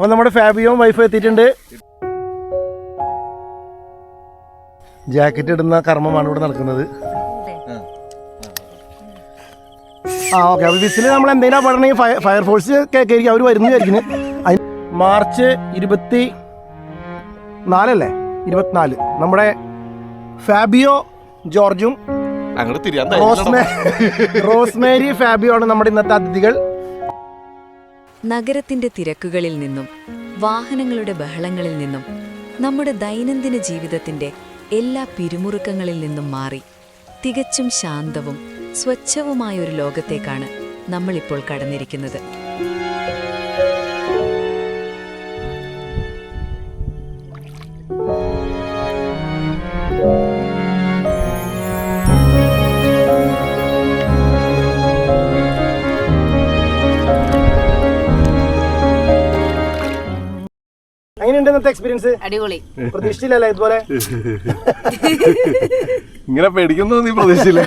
അപ്പോൾ നമ്മുടെ ഫാബിയോയും വൈഫും എത്തിയിട്ടുണ്ട്. ജാക്കറ്റ് ഇടുന്ന കർമ്മമാണ് ഇവിടെ നടക്കുന്നത്. ഓക്കെ. അപ്പോൾ വിസിൽ നമ്മൾ എന്തെങ്കിലും പറഞ്ഞെങ്കിൽ ഫയർഫോഴ്സ് കയറി അവർ വരുന്നതായിരിക്കും. മാർച്ച് 24 നമ്മുടെ ഫാബിയോ ജോർജും റോസ്മേരി ഫാബിയോ ആണ് നമ്മുടെ ഇന്നത്തെ അതിഥികൾ. നഗരത്തിന്റെ തിരക്കുകളിൽ നിന്നും വാഹനങ്ങളുടെ ബഹളങ്ങളിൽ നിന്നും നമ്മുടെ ദൈനംദിന ജീവിതത്തിന്റെ എല്ലാ പിരിമുറുക്കങ്ങളിൽ നിന്നും മാറി തികച്ചും ശാന്തവും സ്വച്ഛവുമായൊരു ലോകത്തേക്കാണ് നമ്മളിപ്പോൾ കടന്നിരിക്കുന്നത്. എങ്ങനെയുണ്ട് ഇന്നത്തെ എക്സ്പീരിയൻസ്? അടിപൊളി. പ്രതീക്ഷിച്ചില്ലല്ലേ ഇതുപോലെ ഇങ്ങനെ പേടിക്കുന്നു നീ പ്രതീക്ഷിച്ചില്ല.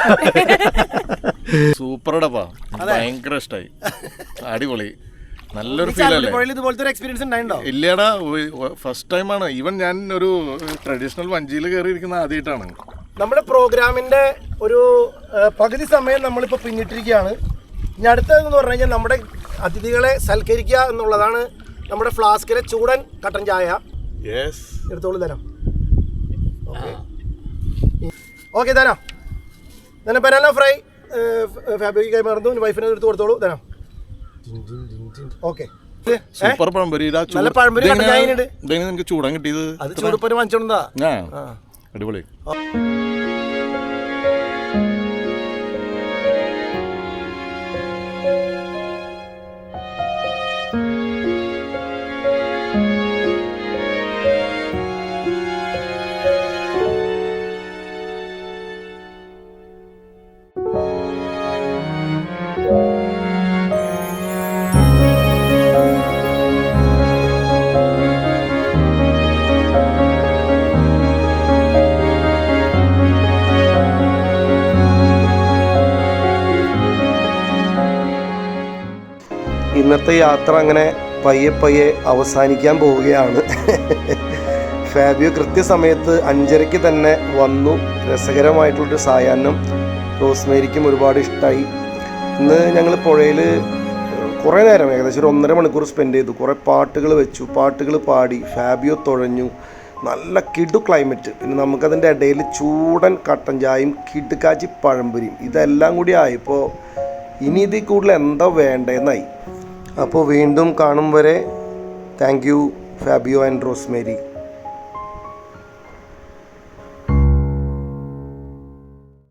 സൂപ്പറടപ്പാ, ഭയങ്കര ഇഷ്ടായി. അടിപൊളി, നല്ലൊരു ഫീൽ അല്ലേ? ഇതുപോലത്തെ എക്സ്പീരിയൻസ് ഉണ്ടായിട്ടോ? ഇല്ലടാ, ഫസ്റ്റ് ടൈമാണ്. ഈവൻ ഞാൻ ഒരു ട്രഡീഷണൽ വഞ്ചിയിൽ കയറിയിരിക്കുന്ന ആദ്യമായിട്ടാണ്. നമ്മുടെ പ്രോഗ്രാമിന്റെ ഒരു പകുതി സമയം നമ്മളിപ്പോൾ പിന്നിട്ടിരിക്കുകയാണ്. ഇനി അടുത്തതെന്ന് പറഞ്ഞു കഴിഞ്ഞാൽ നമ്മുടെ അതിഥികളെ സൽക്കരിക്കുക എന്നുള്ളതാണ്. നമ്മുടെ ഫ്ലാസ്കിലെ ചൂടൻ കട്ടൻ ചായ എടുത്തോളൂ തരാം. ഓക്കെ തരാം. തന്നെ ബനാന ഫ്രൈ ഫാബ്രിക് കൈമാറുന്നു. വൈഫിനെ എടുത്ത് കൊടുത്തോളൂ തരാം. ഓക്കെ. സൂപ്പർ പഴംപൊരി. നല്ല പഴംപൊരി കട്ടൻ ചായ ഉണ്ട്. നിനക്ക് ചൂടാൻ കിട്ടിയത്? അത് ചൂടുപ്പര് വാങ്ങിച്ചോണ്ടാ. അടിപൊളി. ഇന്നത്തെ യാത്ര അങ്ങനെ പയ്യെ അവസാനിക്കാൻ പോവുകയാണ്. ഫാബിയോ കൃത്യസമയത്ത് 5:30 തന്നെ വന്നു. രസകരമായിട്ടുള്ളൊരു സായാഹ്നം റോസ്മേരിക്കും ഒരുപാട് ഇഷ്ടമായി. ഇന്ന് ഞങ്ങൾ പുഴയിൽ കുറേ നേരം, ഏകദേശം ഒരു 1.5 മണിക്കൂർ സ്പെൻഡ് ചെയ്തു. കുറേ പാട്ടുകൾ വെച്ചു, പാട്ടുകൾ പാടി, ഫാബിയോ തുഴഞ്ഞു. നല്ല കിടു ക്ലൈമറ്റ്. പിന്നെ നമുക്കതിൻ്റെ ഇടയിൽ ചൂടൻ കട്ടൻ ചായയും കിടുക്കാച്ചി പഴംപൊരിയും ഇതെല്ലാം കൂടി ആയപ്പോൾ ഇനി ഇതിൽ കൂടുതൽ എന്താ വേണ്ടതെന്നായി. അപ്പോൾ വീണ്ടും കാണും വരെ thank you Fabio and Rosemary.